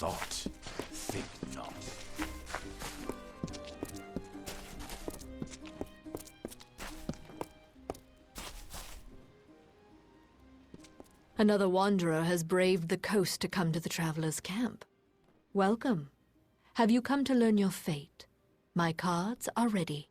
thought. Think not. Another wanderer has braved the coast to come to the traveler's camp. Welcome. Have you come to learn your fate? My cards are ready.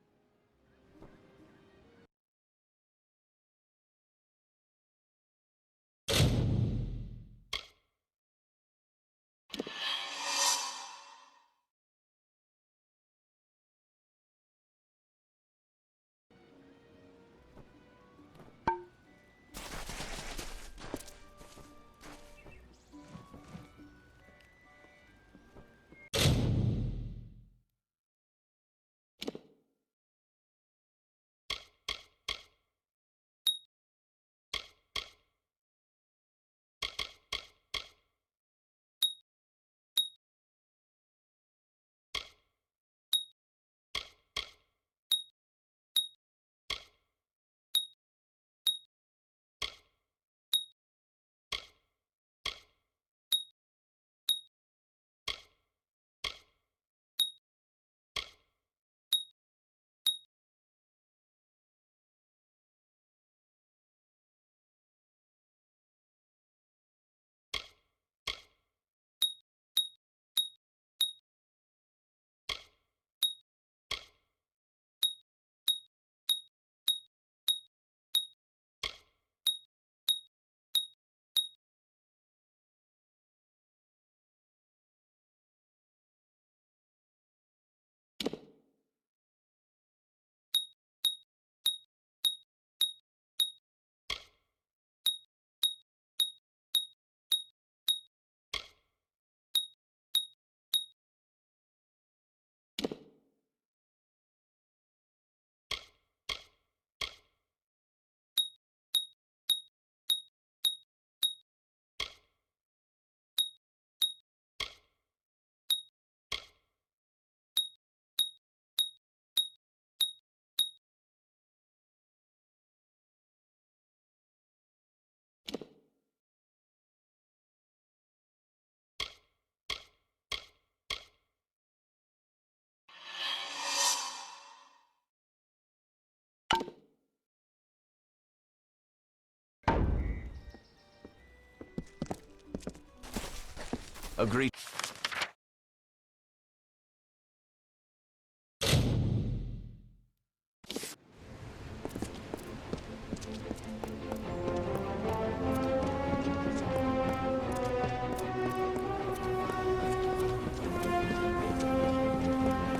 Agreed.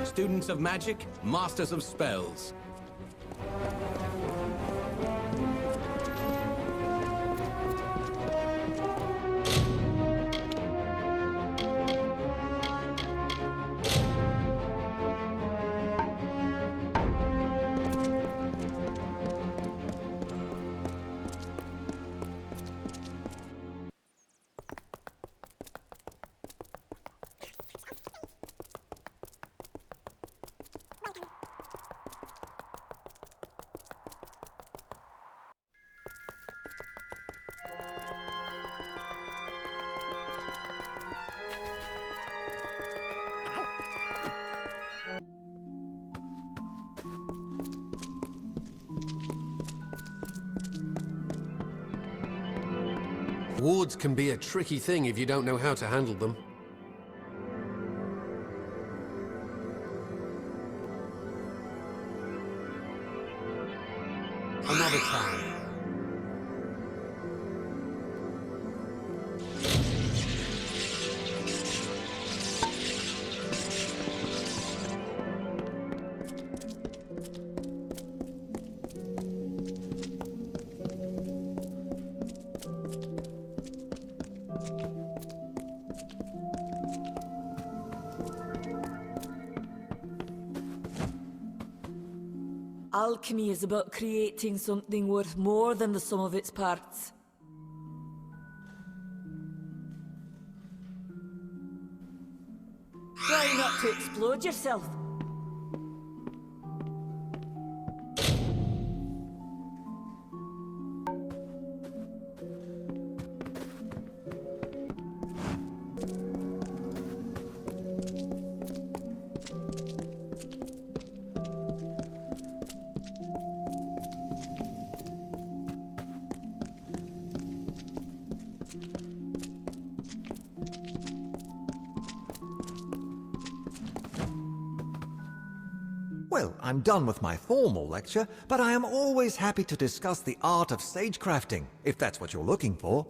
Students of magic, masters of spells. Wards can be a tricky thing if you don't know how to handle them. Another time. Alchemy is about creating something worth more than the sum of its parts. Try not to explode yourself. Well, I'm done with my formal lecture, but I am always happy to discuss the art of sagecrafting, if that's what you're looking for.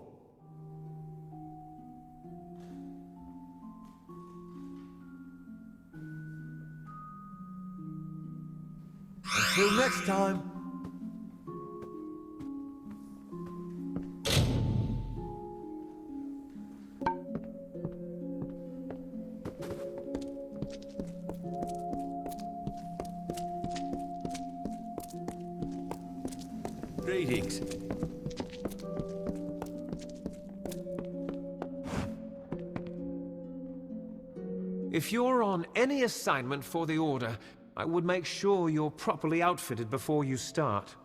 Until next time. Greetings. If you're on any assignment for the Order, I would make sure you're properly outfitted before you start.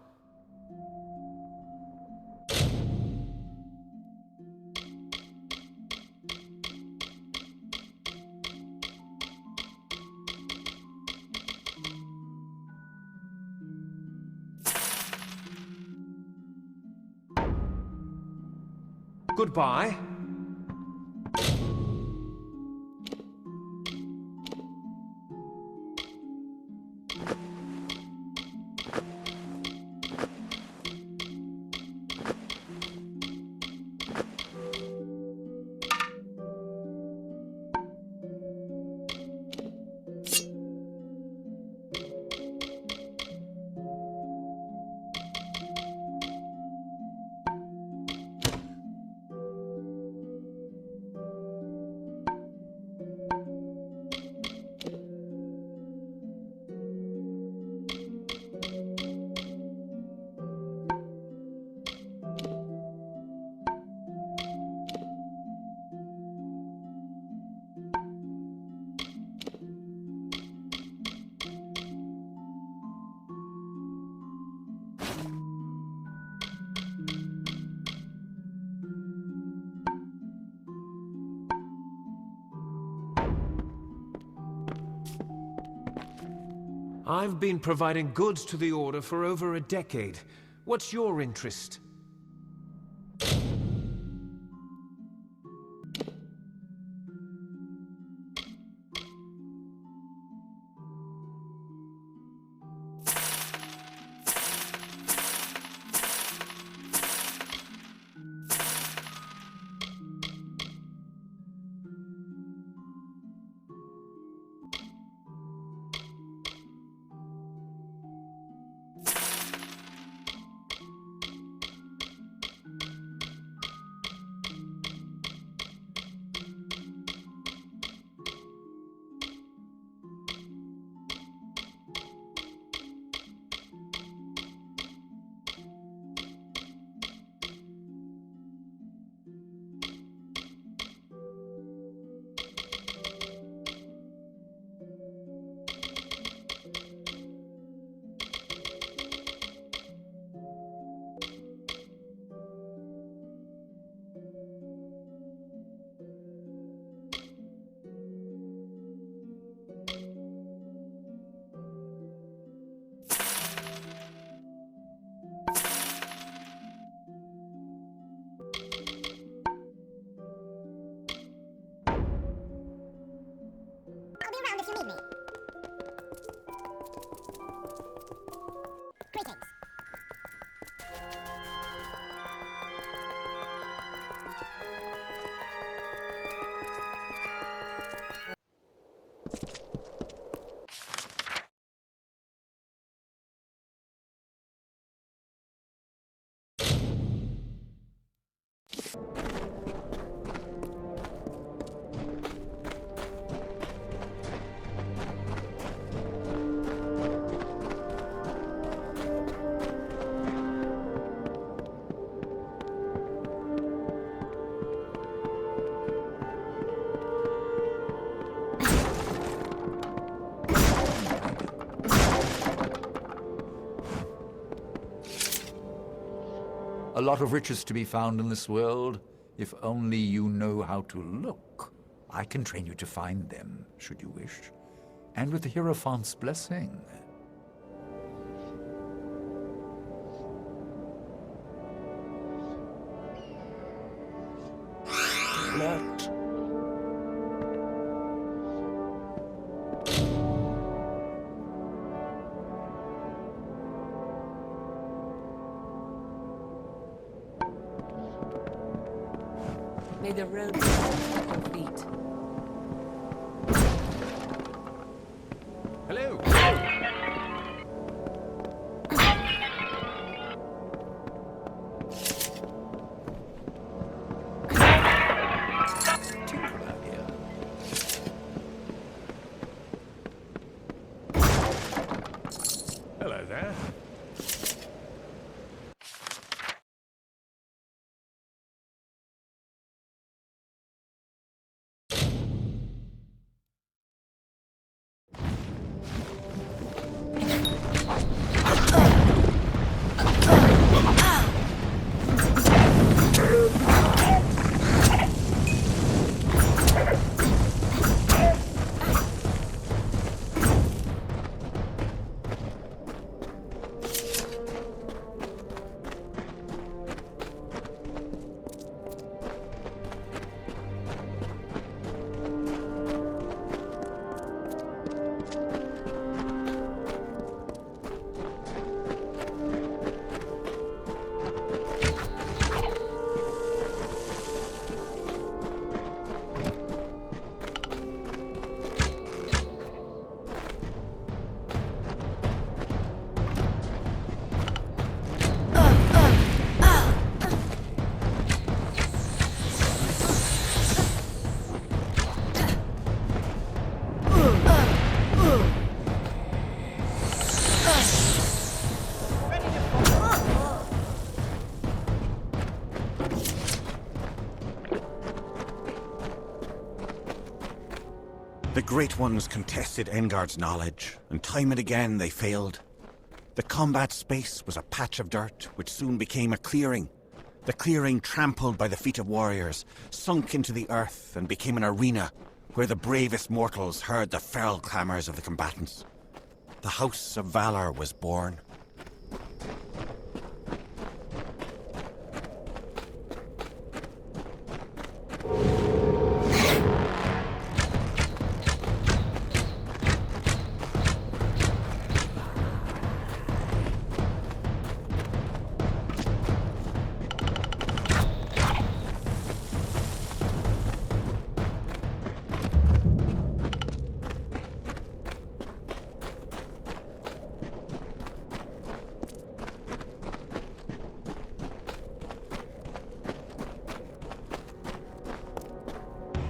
Goodbye. I've been providing goods to the Order for over a decade. What's your interest? I'll be around if you need me. Greetings. A lot of riches to be found in this world, if only you know how to look. I can train you to find them, should you wish. And with the Hierophant's blessing. Let May the road be at your feet. Hello. Hello there. The Great Ones contested Engard's knowledge, and time and again they failed. The combat space was a patch of dirt, which soon became a clearing. The clearing, trampled by the feet of warriors, sunk into the earth and became an arena where the bravest mortals heard the feral clamours of the combatants. The House of Valor was born.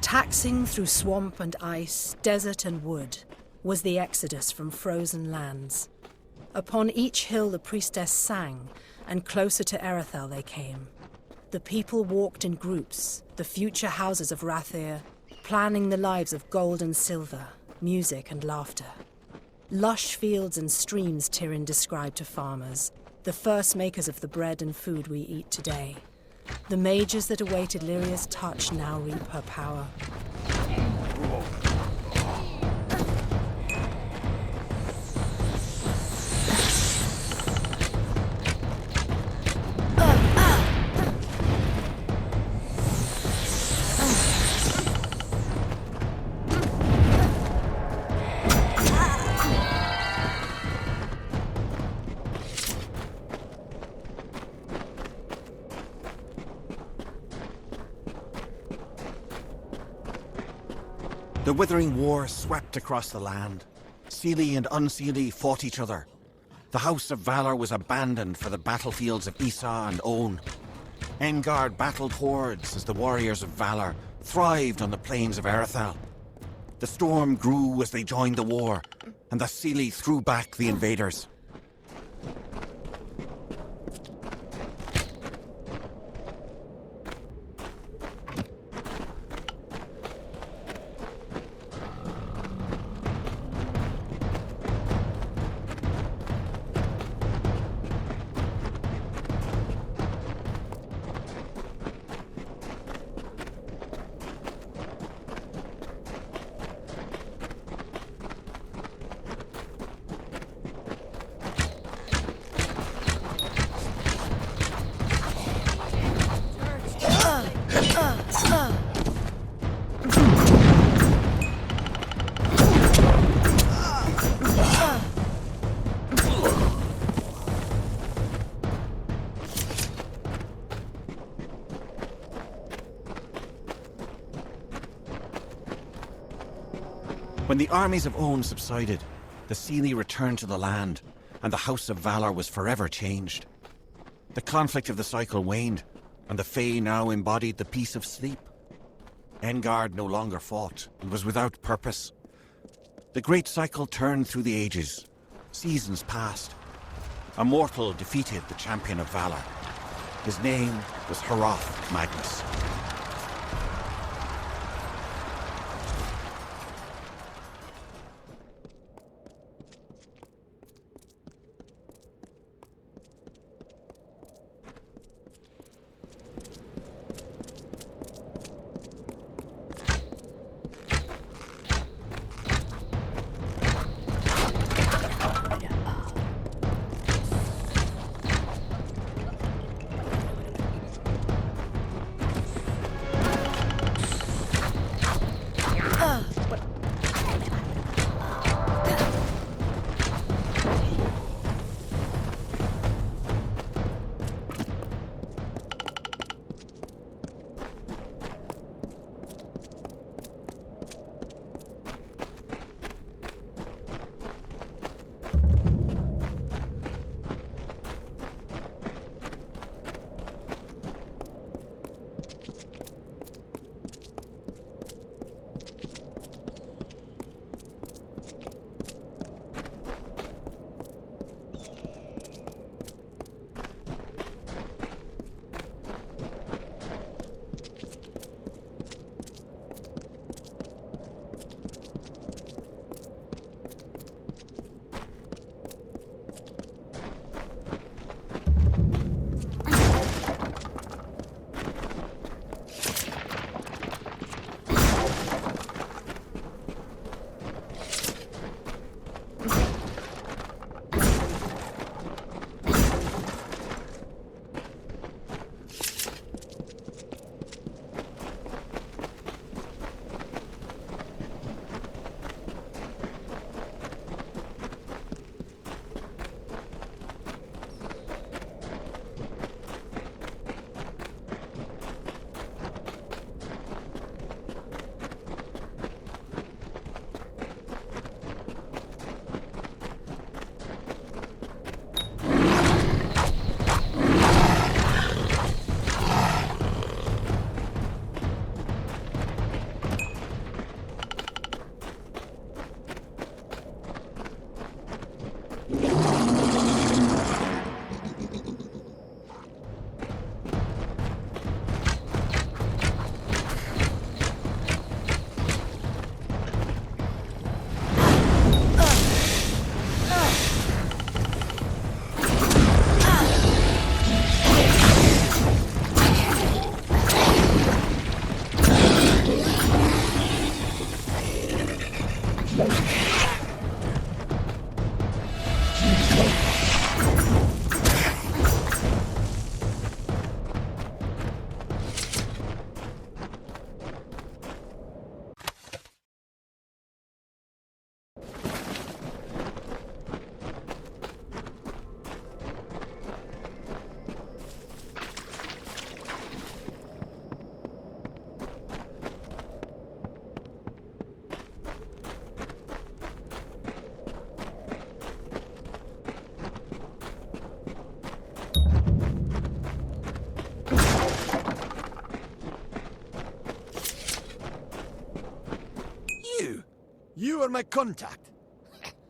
Taxing through swamp and ice, desert and wood, was the exodus from frozen lands. Upon each hill the priestess sang, and closer to Erethel they came. The people walked in groups, the future houses of Rathir, planning the lives of gold and silver, music and laughter. Lush fields and streams Tyrion described to farmers, the first makers of the bread and food we eat today. The mages that awaited Lyria's touch now reap her power. The Withering War swept across the land. Seelie and Unseelie fought each other. The House of Valor was abandoned for the battlefields of Esau and On. Engard battled hordes as the warriors of Valor thrived on the plains of Erethel. The storm grew as they joined the war, and the Seelie threw back the invaders. When the armies of Own subsided, the Seelie returned to the land, and the House of Valor was forever changed. The conflict of the cycle waned, and the Fae now embodied the peace of sleep. Engard no longer fought, and was without purpose. The great cycle turned through the ages. Seasons passed. A mortal defeated the champion of Valor. His name was Haroth Magnus. You are my contact.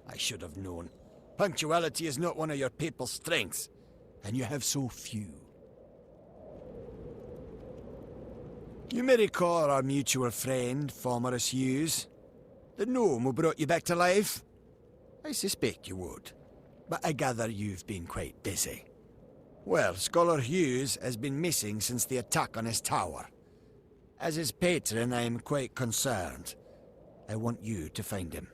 I should have known. Punctuality is not one of your papal strengths, and you have so few. You may recall our mutual friend, Scholar Hughes. The gnome who brought you back to life? I suspect you would, but I gather you've been quite busy. Well, Scholar Hughes has been missing since the attack on his tower. As his patron, I am quite concerned. I want you to find him.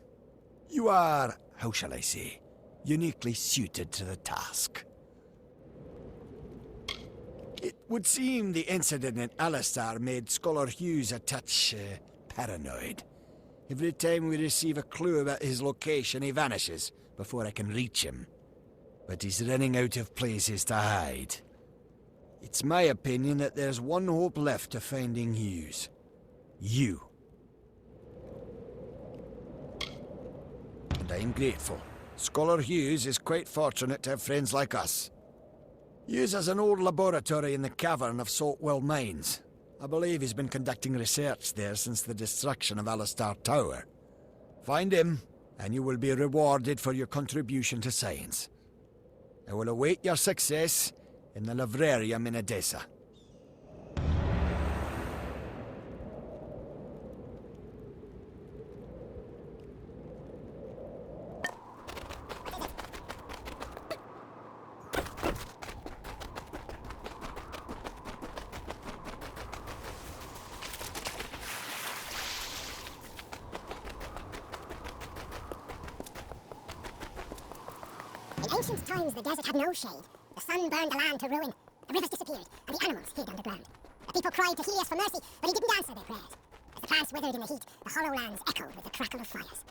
You are, how shall I say, uniquely suited to the task. It would seem the incident in Alistar made Scholar Hughes a touch paranoid. Every time we receive a clue about his location, he vanishes before I can reach him. But he's running out of places to hide. It's my opinion that there's one hope left of finding Hughes. You. and I'm grateful. Scholar Hughes is quite fortunate to have friends like us. Hughes has an old laboratory in the cavern of Saltwell Mines. I believe he's been conducting research there since the destruction of Alistar Tower. Find him, and you will be rewarded for your contribution to science. I will await your success in the Librarium in Edessa. In ancient times, the desert had no shade. The sun burned the land to ruin. The rivers disappeared, and the animals hid underground. The people cried to Helios for mercy, but he didn't answer their prayers. As the plants withered in the heat, the hollow lands echoed with the crackle of fires.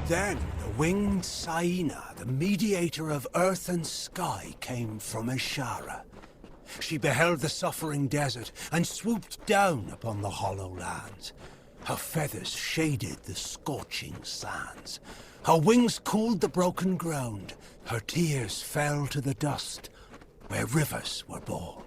Then the winged Saina, the mediator of earth and sky, came from Ashara. She beheld the suffering desert and swooped down upon the hollow lands. Her feathers shaded the scorching sands. Her wings cooled the broken ground. Her tears fell to the dust where rivers were born.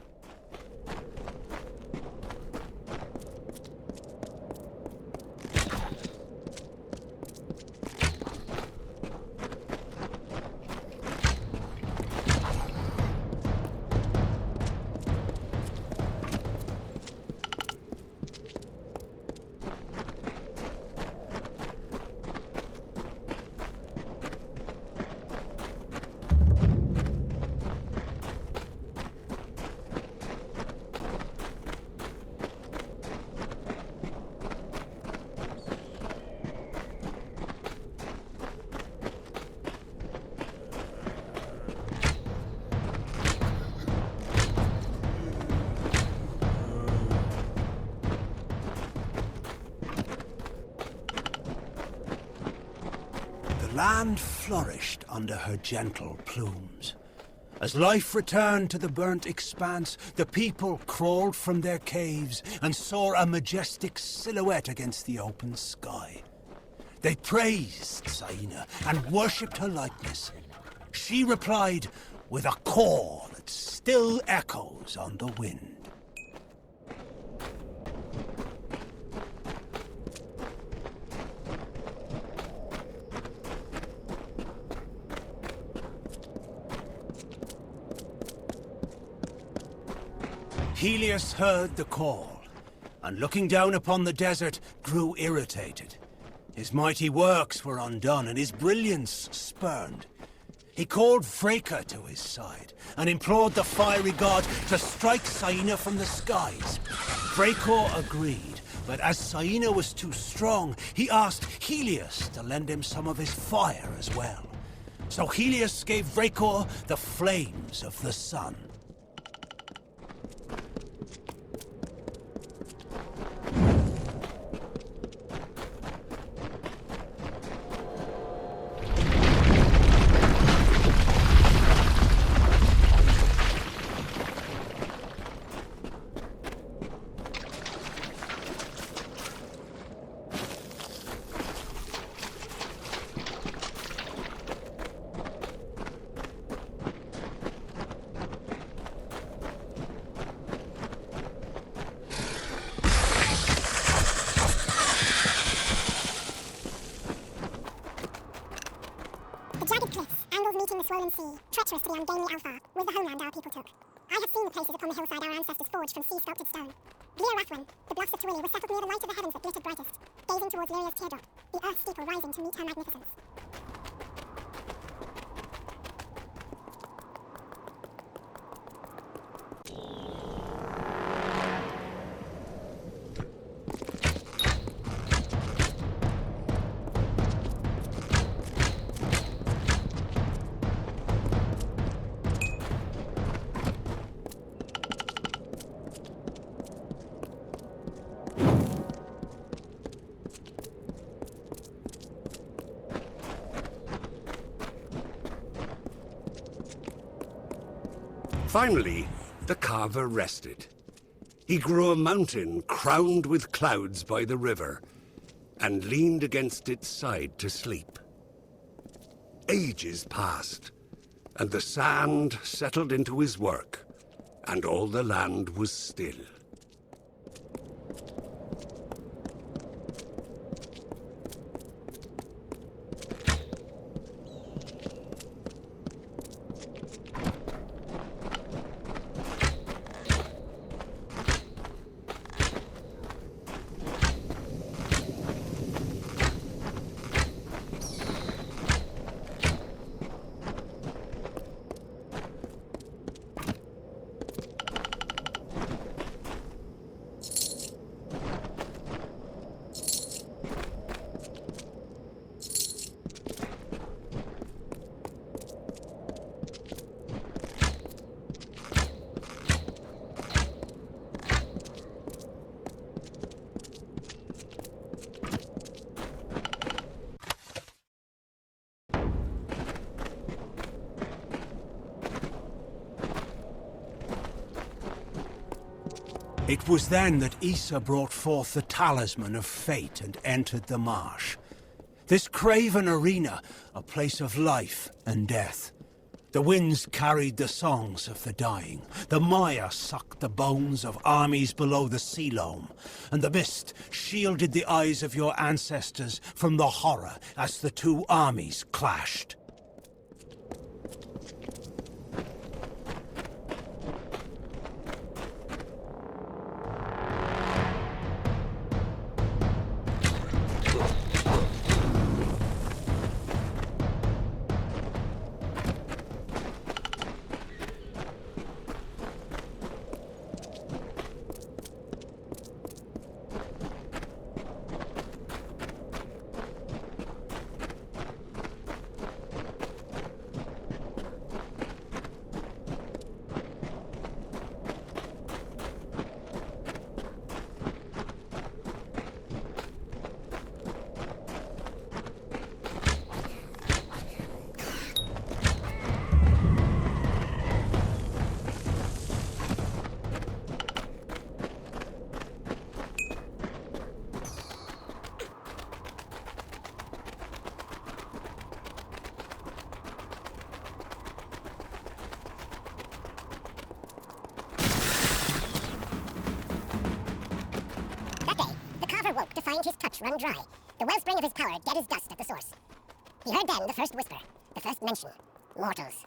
The land flourished under her gentle plumes. As life returned to the burnt expanse, the people crawled from their caves and saw a majestic silhouette against the open sky. They praised Saina and worshipped her likeness. She replied with a call that still echoes on the wind. Helios heard the call, and looking down upon the desert, grew irritated. His mighty works were undone, and his brilliance spurned. He called Vreka to his side, and implored the fiery god to strike Saina from the skies. Vreka agreed, but as Saina was too strong, he asked Helios to lend him some of his fire as well. So Helios gave Vreka the flames of the sun. Sea, treacherous to the ungainly Alpha, was the homeland our people took. I have seen the places upon the hillside our ancestors forged from sea-sculpted stone. Near Rathwin, the bluffs of Twilly were settled near the light of the heavens that glittered brightest, gazing towards Lyria's teardrop, the earth steeple rising to meet her magnificence. Finally, the carver rested. He grew a mountain crowned with clouds by the river, and leaned against its side to sleep. Ages passed, and the sand settled into his work, and all the land was still. It was then that Issa brought forth the talisman of fate and entered the marsh. This craven arena, a place of life and death. The winds carried the songs of the dying. The mire sucked the bones of armies below the sea loam. And the mist shielded the eyes of your ancestors from the horror as the two armies clashed. Woke to find his touch run dry, the wellspring of his power dead as dust at the source. He heard then the first whisper, the first mention, mortals.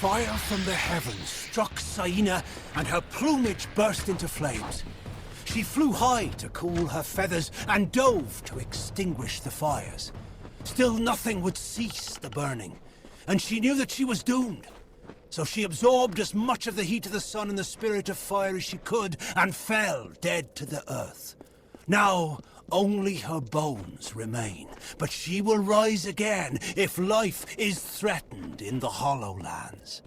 Fire from the heavens struck Saina, and her plumage burst into flames. She flew high to cool her feathers and dove to extinguish the fires. Still nothing would cease the burning, and she knew that she was doomed. So she absorbed as much of the heat of the sun and the spirit of fire as she could, and fell dead to the earth. Now, only her bones remain, but she will rise again if life is threatened in the Hollowlands.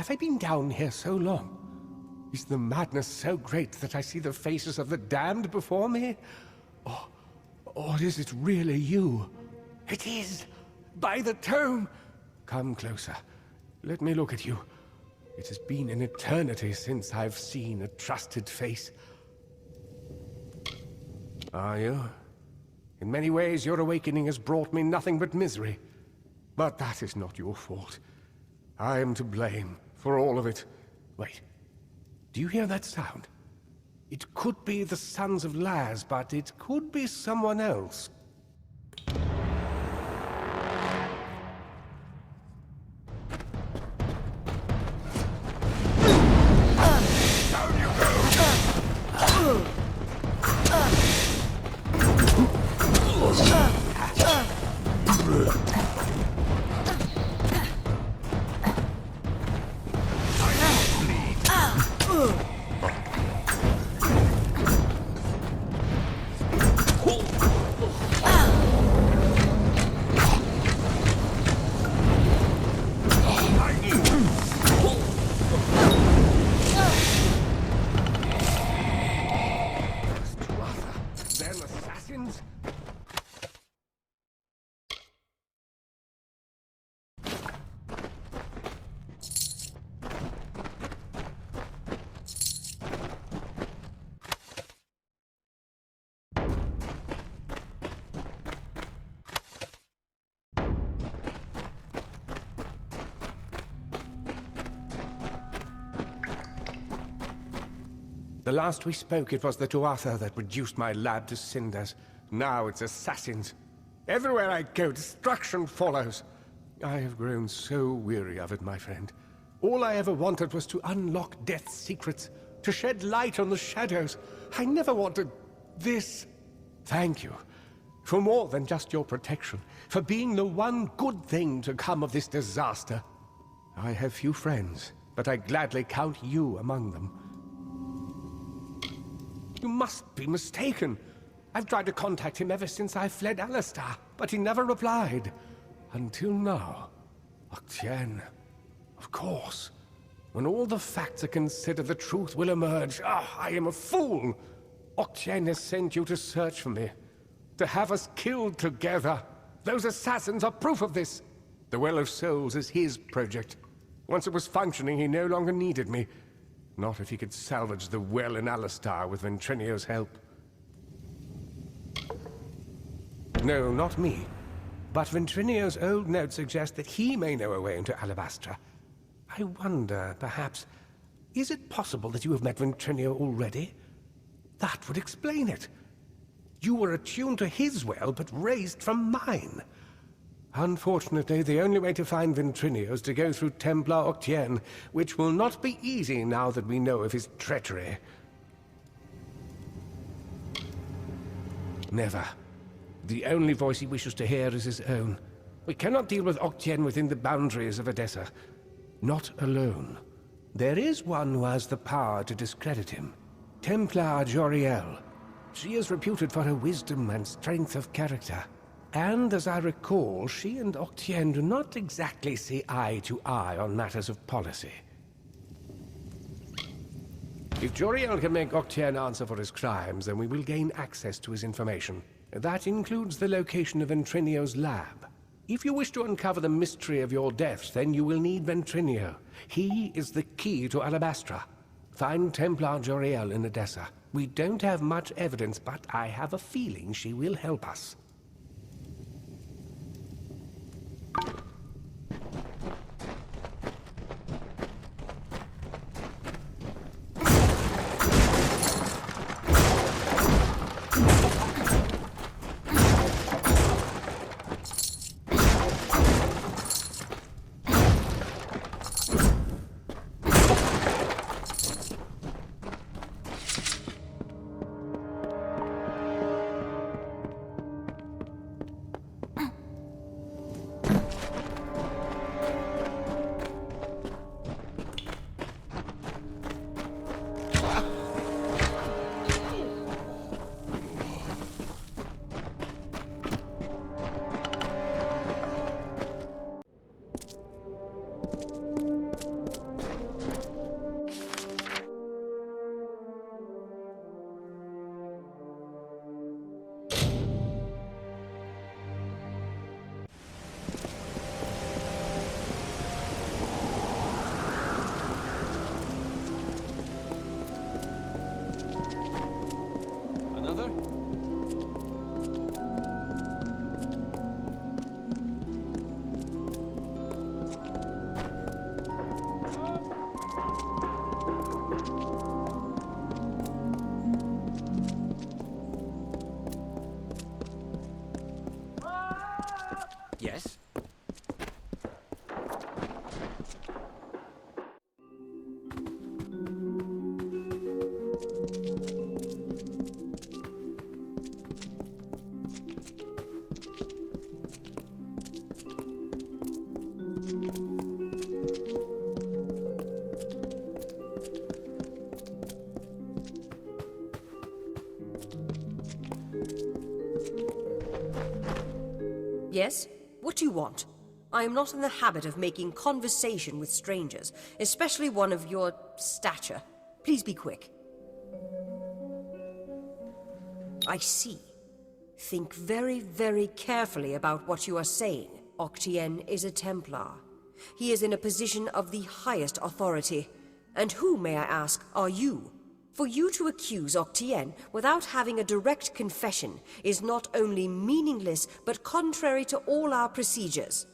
Have I been down here so long? Is the madness so great that I see the faces of the damned before me? Or is it really you? It is! By the tome! Come closer. Let me look at you. It has been an eternity since I've seen a trusted face. Are you? In many ways, your awakening has brought me nothing but misery. But that is not your fault. I am to blame for all of it. Wait. Do you hear that sound? It could be the Sons of Laz, but it could be someone else. The last we spoke, it was the Tuatha that reduced my lab to cinders. Now it's assassins. Everywhere I go, destruction follows. I have grown so weary of it, my friend. All I ever wanted was to unlock death's secrets, to shed light on the shadows. I never wanted this. Thank you for more than just your protection, for being the one good thing to come of this disaster. I have few friends, but I gladly count you among them. You must be mistaken. I've tried to contact him ever since I fled Alistar, but he never replied. Until now. Octane. Of course. When all the facts are considered, the truth will emerge. I am a fool! Octane has sent you to search for me. To have us killed together. Those assassins are proof of this. The Well of Souls is his project. Once it was functioning, he no longer needed me. Not if he could salvage the well in Alistar with Ventrinio's help. No, not me. But Ventrinio's old notes suggest that he may know a way into Alabastra. I wonder, perhaps, is it possible that you have met Ventrinio already? That would explain it. You were attuned to his well, but raised from mine. Unfortunately, the only way to find Ventrinio is to go through Templar Octane, which will not be easy now that we know of his treachery. Never. The only voice he wishes to hear is his own. We cannot deal with Octane within the boundaries of Edessa. Not alone. There is one who has the power to discredit him. Templar Joriel. She is reputed for her wisdom and strength of character. And as I recall, she and Octane do not exactly see eye to eye on matters of policy. If Joriel can make Octane answer for his crimes, then we will gain access to his information. That includes the location of Ventrinio's lab. If you wish to uncover the mystery of your deaths, then you will need Ventrinio. He is the key to Alabastra. Find Templar Joriel in Edessa. We don't have much evidence, but I have a feeling she will help us. Another? Yes? Yes? What do you want? I am not in the habit of making conversation with strangers, especially one of your stature. Please be quick. I see. Think very, very carefully about what you are saying. Octane is a Templar. He is in a position of the highest authority. And who, may I ask, are you? For you to accuse Octane without having a direct confession is not only meaningless, but contrary to all our procedures.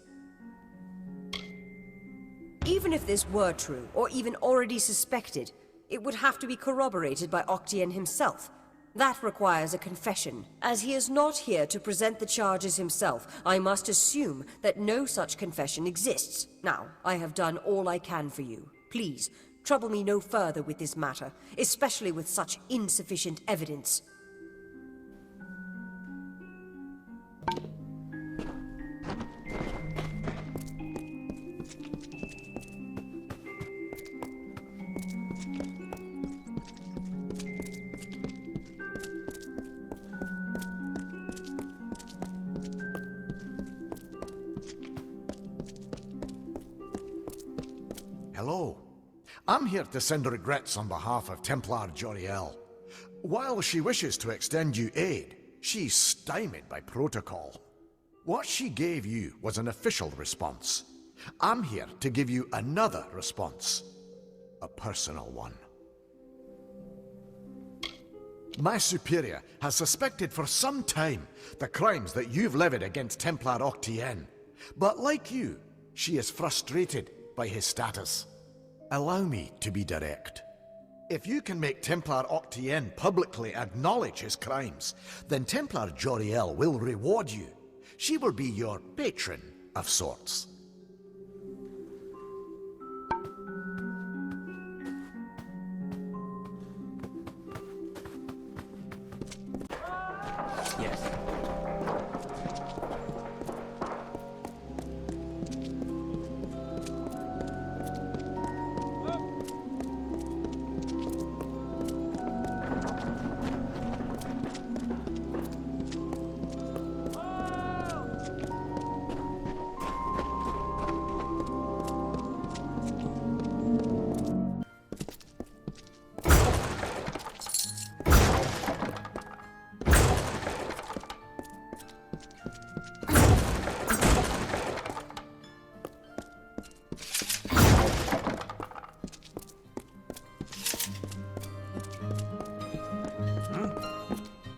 Even if this were true, or even already suspected, it would have to be corroborated by Octane himself. That requires a confession. As he is not here to present the charges himself, I must assume that no such confession exists. Now, I have done all I can for you. Please, trouble me no further with this matter, especially with such insufficient evidence. Hello. I'm here to send regrets on behalf of Templar Joriel. While she wishes to extend you aid, she's stymied by protocol. What she gave you was an official response. I'm here to give you another response. A personal one. My superior has suspected for some time the crimes that you've levied against Templar Octane. But like you, she is frustrated by his status. Allow me to be direct. If you can make Templar Octane publicly acknowledge his crimes, then Templar Joriel will reward you. She will be your patron of sorts. Yes.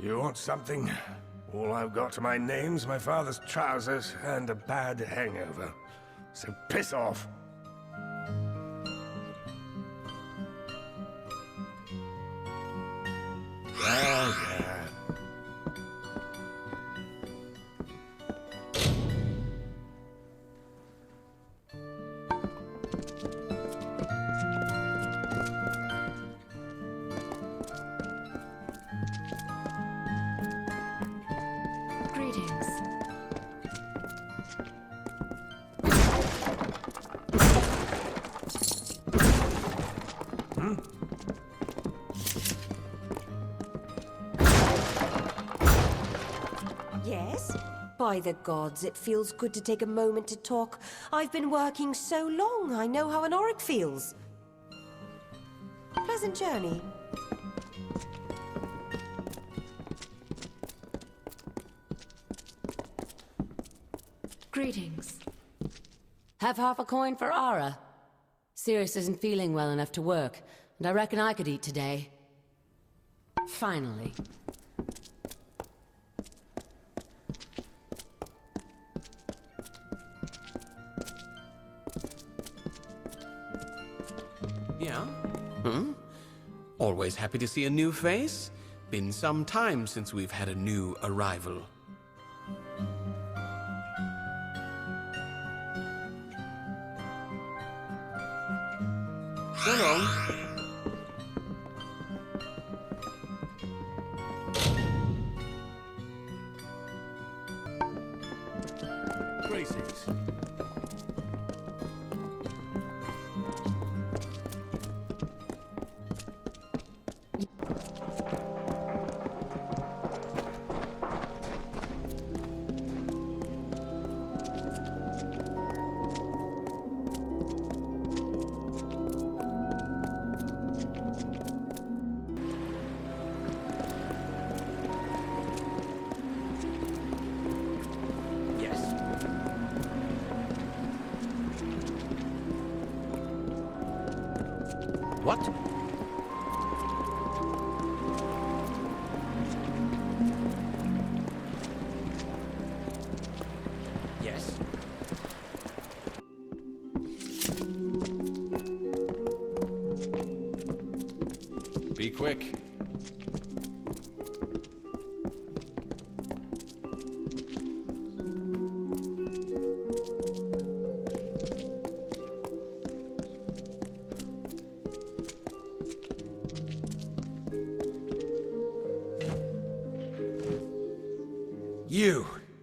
You want something? All I've got to my name's my father's trousers and a bad hangover. So piss off. Oh, yeah. Greetings. Yes? By the gods, it feels good to take a moment to talk. I've been working so long, I know how an Auric feels. Pleasant journey. Greetings. Have half a coin for Ara. Sirius isn't feeling well enough to work, and I reckon I could eat today. Finally. Yeah? Always happy to see a new face. Been some time since we've had a new arrival. So long. Gracies. What? Yes. Be quick.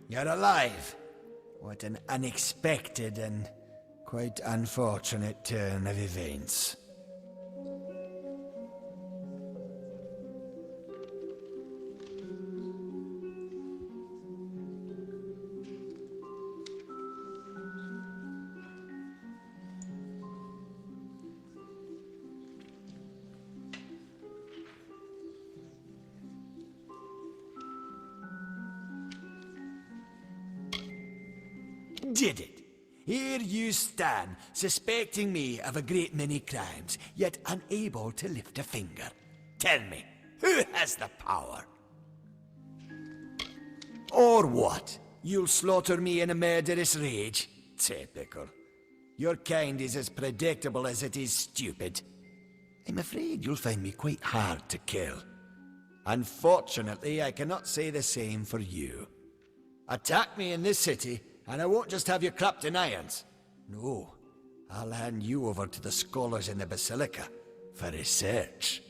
You're alive. What an unexpected and quite unfortunate turn of events. Did it? Here you stand, suspecting me of a great many crimes, yet unable to lift a finger. Tell me, who has the power? Or what? You'll slaughter me in a murderous rage? Typical. Your kind is as predictable as it is stupid. I'm afraid you'll find me quite hard to kill. Unfortunately, I cannot say the same for you. Attack me in this city, and I won't just have you clapped in irons. No, I'll hand you over to the scholars in the Basilica for research.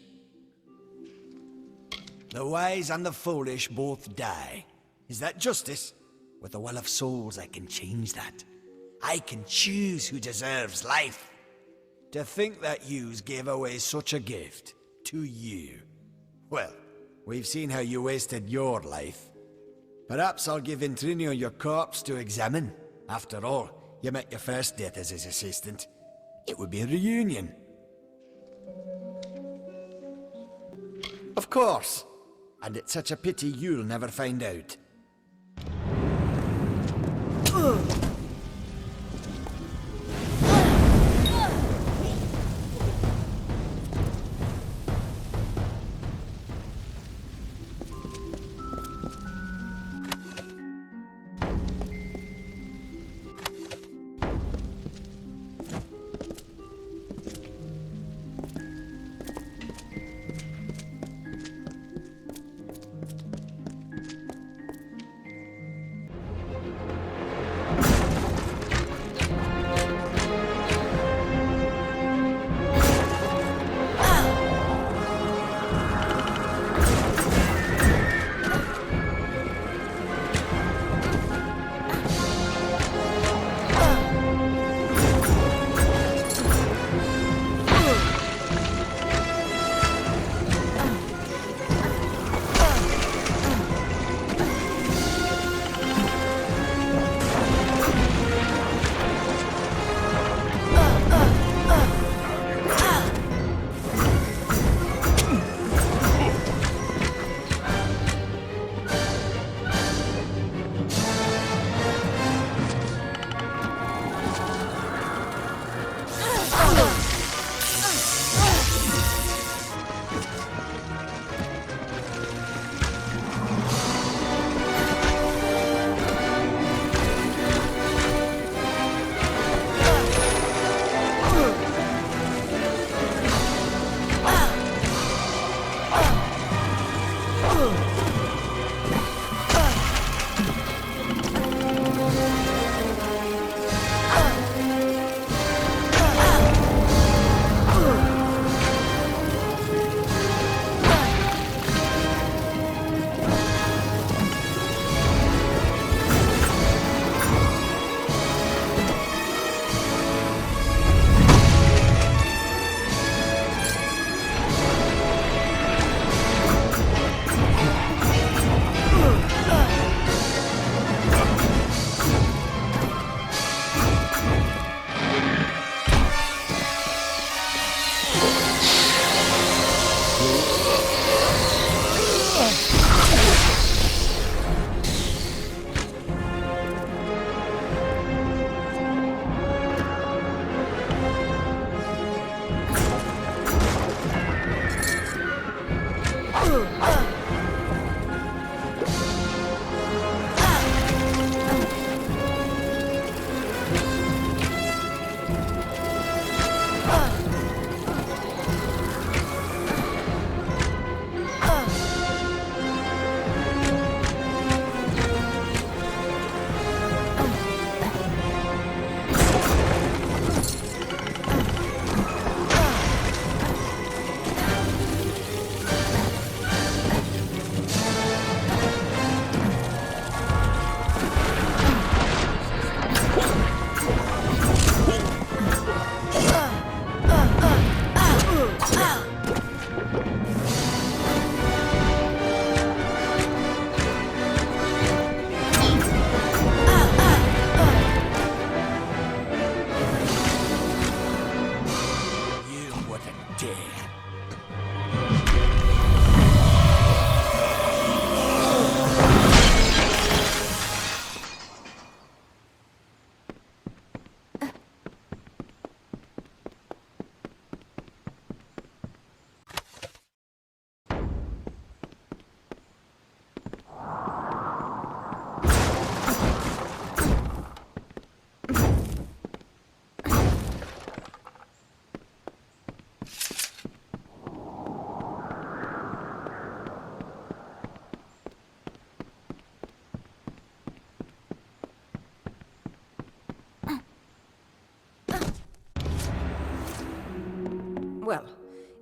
The wise and the foolish both die. Is that justice? With the will of souls, I can change that. I can choose who deserves life. To think that Hughes gave away such a gift to you. Well, we've seen how you wasted your life. Perhaps I'll give Intrinio your corpse to examine. After all, you met your first death as his assistant. It would be a reunion. Of course. And it's such a pity you'll never find out.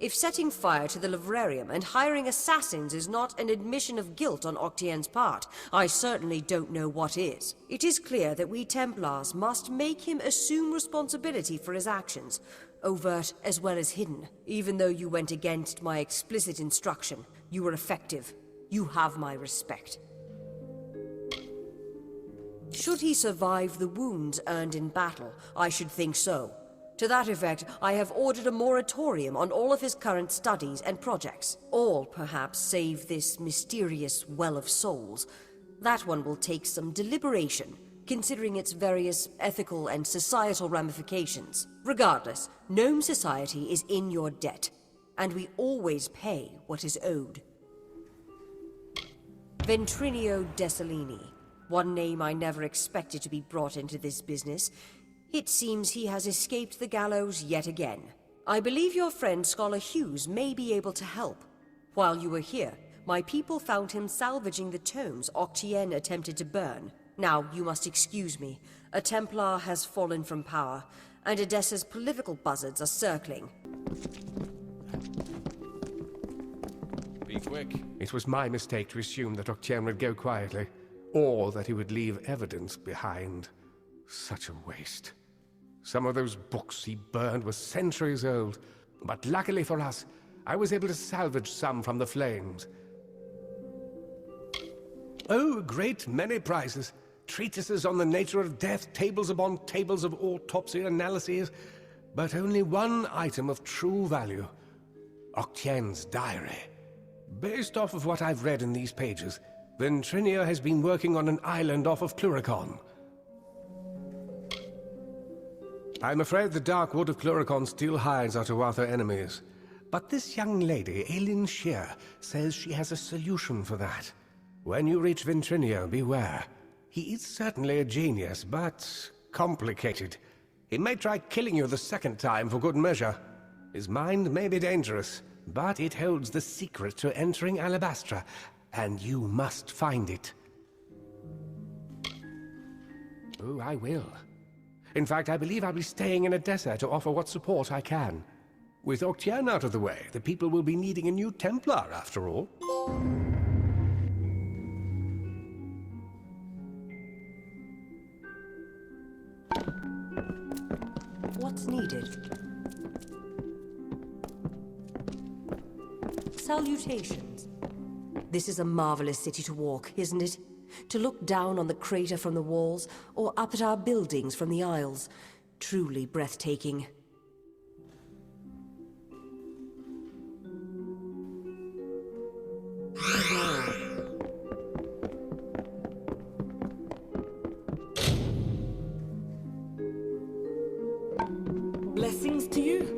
If setting fire to the livrarium and hiring assassins is not an admission of guilt on Octane's part, I certainly don't know what is. It is clear that we Templars must make him assume responsibility for his actions, overt as well as hidden. Even though you went against my explicit instruction, you were effective. You have my respect. Should he survive the wounds earned in battle, I should think so. To that effect, I have ordered a moratorium on all of his current studies and projects. All, perhaps, save this mysterious Well of Souls. That one will take some deliberation, considering its various ethical and societal ramifications. Regardless, Gnome society is in your debt, and we always pay what is owed. Ventrinio Desalini. One name I never expected to be brought into this business. It seems he has escaped the gallows yet again. I believe your friend Scholar Hughes may be able to help. While you were here, my people found him salvaging the tomes Octane attempted to burn. Now, you must excuse me. A Templar has fallen from power, and Edessa's political buzzards are circling. Be quick. It was my mistake to assume that Octane would go quietly, or that he would leave evidence behind. Such a waste. Some of those books he burned were centuries old, but luckily for us, I was able to salvage some from the flames. Oh, a great many prizes. Treatises on the nature of death, tables upon tables of autopsy analyses, but only one item of true value. Octane's diary. Based off of what I've read in these pages, Ventrinio has been working on an island off of Cluricon. I'm afraid the dark wood of Cluricon still hides our Tuatha enemies. But this young lady, Ailyn Shear, says she has a solution for that. When you reach Ventrinio, beware. He is certainly a genius, but complicated. He may try killing you the second time for good measure. His mind may be dangerous, but it holds the secret to entering Alabastra, and you must find it. Oh, I will. In fact, I believe I'll be staying in Edessa to offer what support I can. With Octane out of the way, the people will be needing a new Templar, after all. What's needed? Salutations. This is a marvelous city to walk, isn't it? To look down on the crater from the walls, or up at our buildings from the aisles. Truly breathtaking. Blessings to you.